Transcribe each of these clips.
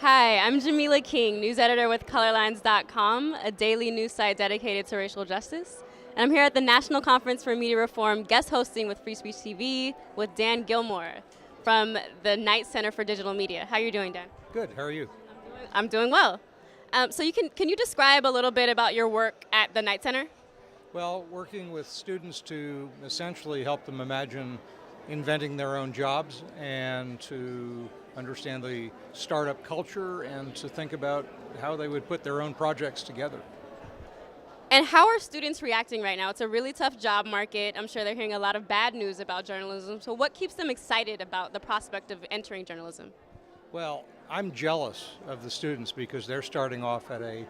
Hi, I'm Jamila King, news editor with Colorlines.com, a daily news site dedicated to racial justice. And I'm here at the National Conference for Media Reform, guest hosting with Free Speech TV with Dan Gillmor from the Knight Center for Digital Media. How are you doing, Dan? Good. How are you? I'm doing well. So can you describe a little bit about your work at the Knight Center? Well, working with students to essentially help them imagine inventing their own jobs and to understand the startup culture and to think about how they would put their own projects together. And how are students reacting right now? It's a really tough job market. I'm sure they're hearing a lot of bad news about journalism. So what keeps them excited about the prospect of entering journalism? Well, I'm jealous of the students because they're starting off at a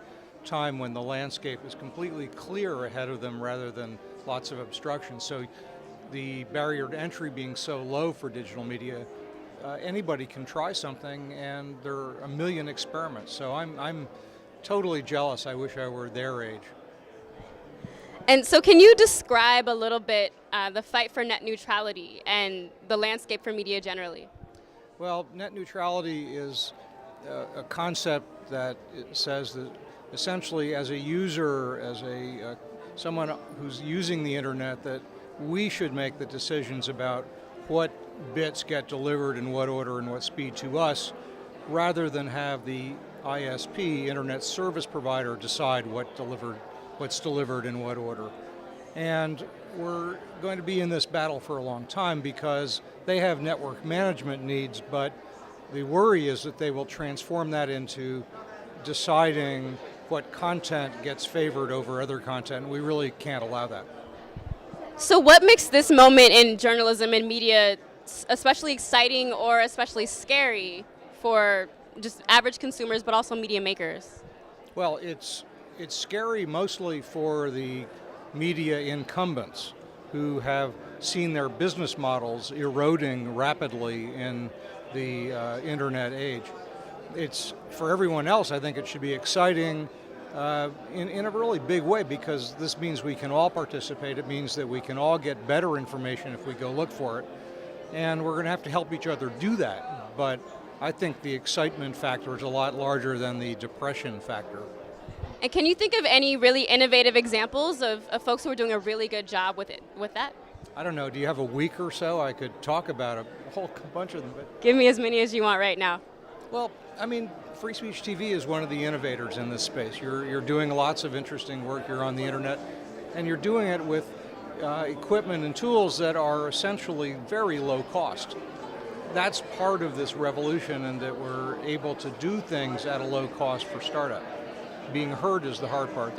time when the landscape is completely clear ahead of them rather than lots of obstructions. So the barrier to entry being so low for digital media, anybody can try something and there are a million experiments. So I'm totally jealous. I wish I were their age. And so can you describe a little bit the fight for net neutrality and the landscape for media generally? Well, net neutrality is a concept that it says that essentially as a user, as someone who's using the internet, that we should make the decisions about what bits get delivered in what order and what speed to us, rather than have the ISP, Internet Service Provider, decide what's delivered in what order. And we're going to be in this battle for a long time because they have network management needs, but the worry is that they will transform that into deciding what content gets favored over other content. We really can't allow that. So what makes this moment in journalism and media especially exciting or especially scary for just average consumers, but also media makers? Well, it's scary mostly for the media incumbents who have seen their business models eroding rapidly in the internet age. It's for everyone else, I think it should be exciting in a really big way, because this means we can all participate. It means that we can all get better information if we go look for it. And we're going to have to help each other do that. But I think the excitement factor is a lot larger than the depression factor. And can you think of any really innovative examples of folks who are doing a really good job with that? I don't know. Do you have a week or so? I could talk about a whole bunch of them. But Give me as many as you want right now. Well, I mean, Free Speech TV is one of the innovators in this space. You're doing lots of interesting work. You're on the internet, and you're doing it with equipment and tools that are essentially very low cost. That's part of this revolution, and that we're able to do things at a low cost for startup. Being heard is the hard part.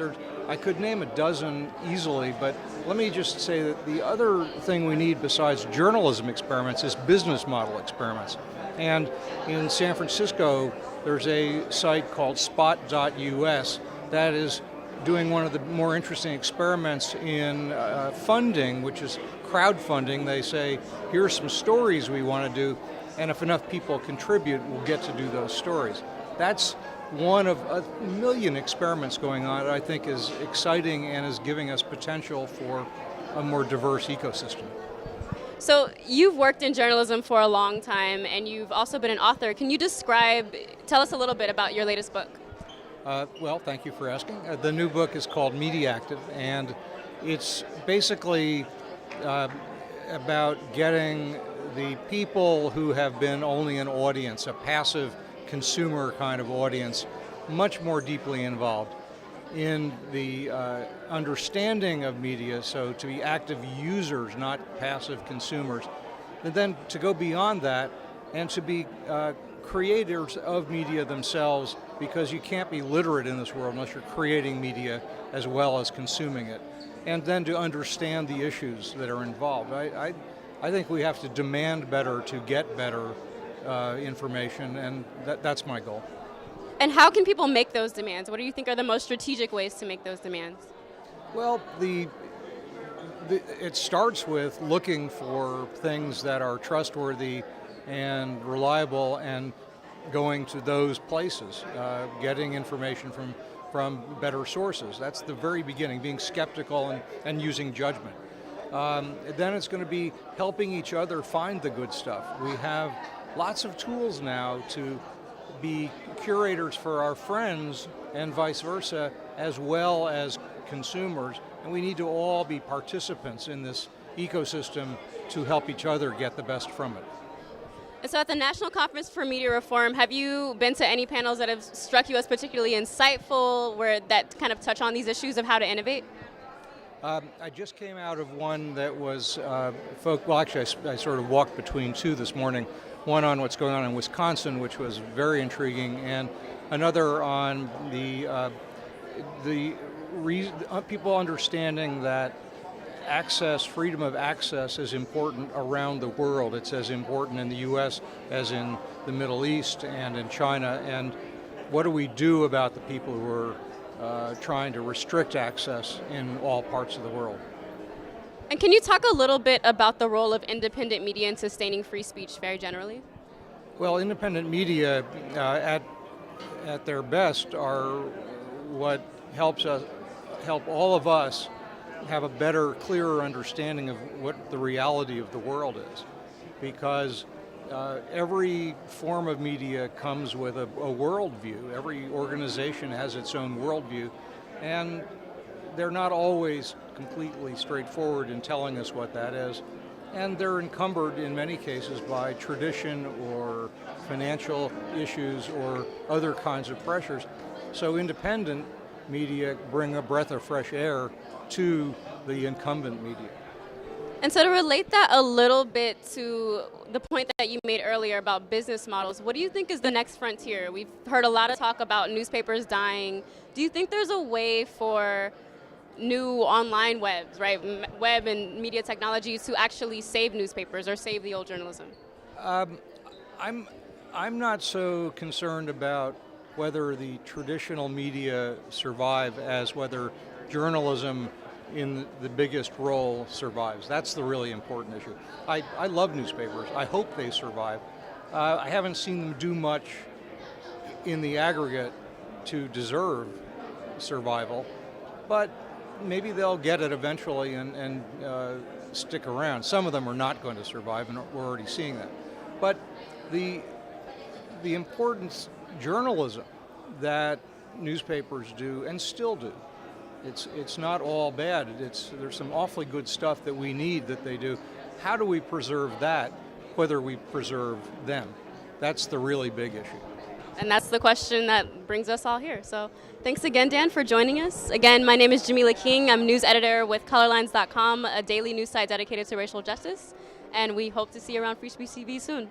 I could name a dozen easily, but let me just say that the other thing we need besides journalism experiments is business model experiments. And in San Francisco, there's a site called spot.us that is doing one of the more interesting experiments in funding, which is crowdfunding. They say, here's some stories we want to do, and if enough people contribute, we'll get to do those stories. That's one of a million experiments going on that I think is exciting and is giving us potential for a more diverse ecosystem. So you've worked in journalism for a long time, and you've also been an author. Can you tell us a little bit about your latest book? Well, thank you for asking. The new book is called Media Active, and it's basically about getting the people who have been only an audience, a passive consumer kind of audience, much more deeply involved in the understanding of media, so to be active users, not passive consumers. And then to go beyond that and to be creators of media themselves, because you can't be literate in this world unless you're creating media as well as consuming it. And then to understand the issues that are involved. I think we have to demand better to get better information, and that's my goal. And how can people make those demands? What do you think are the most strategic ways to make those demands? Well, it starts with looking for things that are trustworthy and reliable and going to those places, getting information from better sources. That's the very beginning, being skeptical and using judgment. Then it's going to be helping each other find the good stuff. We have lots of tools now to be curators for our friends and vice versa, as well as consumers. And we need to all be participants in this ecosystem to help each other get the best from it. And so at the National Conference for Media Reform, have you been to any panels that have struck you as particularly insightful, where that kind of touch on these issues of how to innovate? I just came out of one that was, well actually I sort of walked between two this morning, one on what's going on in Wisconsin, which was very intriguing, and another on the people understanding that access, freedom of access is important around the world. It's as important in the US as in the Middle East and in China, and what do we do about the people who are trying to restrict access in all parts of the world? And can you talk a little bit about the role of independent media in sustaining free speech very generally? Well, independent media at their best are what help all of us have a better, clearer understanding of what the reality of the world is. Because every form of media comes with a worldview. Every organization has its own worldview, and they're not always completely straightforward in telling us what that is. And they're encumbered in many cases by tradition or financial issues or other kinds of pressures. So independent media bring a breath of fresh air to the incumbent media. And so to relate that a little bit to the point that you made earlier about business models, what do you think is the next frontier? We've heard a lot of talk about newspapers dying. Do you think there's a way for new online webs, right, web and media technologies to actually save newspapers or save the old journalism? I'm not so concerned about whether the traditional media survive as whether journalism in the biggest role survives. That's the really important issue. I love newspapers. I hope they survive. I haven't seen them do much in the aggregate to deserve survival, but maybe they'll get it eventually and stick around. Some of them are not going to survive, and we're already seeing that. But the important journalism that newspapers do and still do, it's not all bad. There's some awfully good stuff that we need that they do. How do we preserve that, whether we preserve them? That's the really big issue. And that's the question that brings us all here. So thanks again, Dan, for joining us. Again, my name is Jamila King. I'm news editor with Colorlines.com, a daily news site dedicated to racial justice. And we hope to see you around Free Speech TV soon.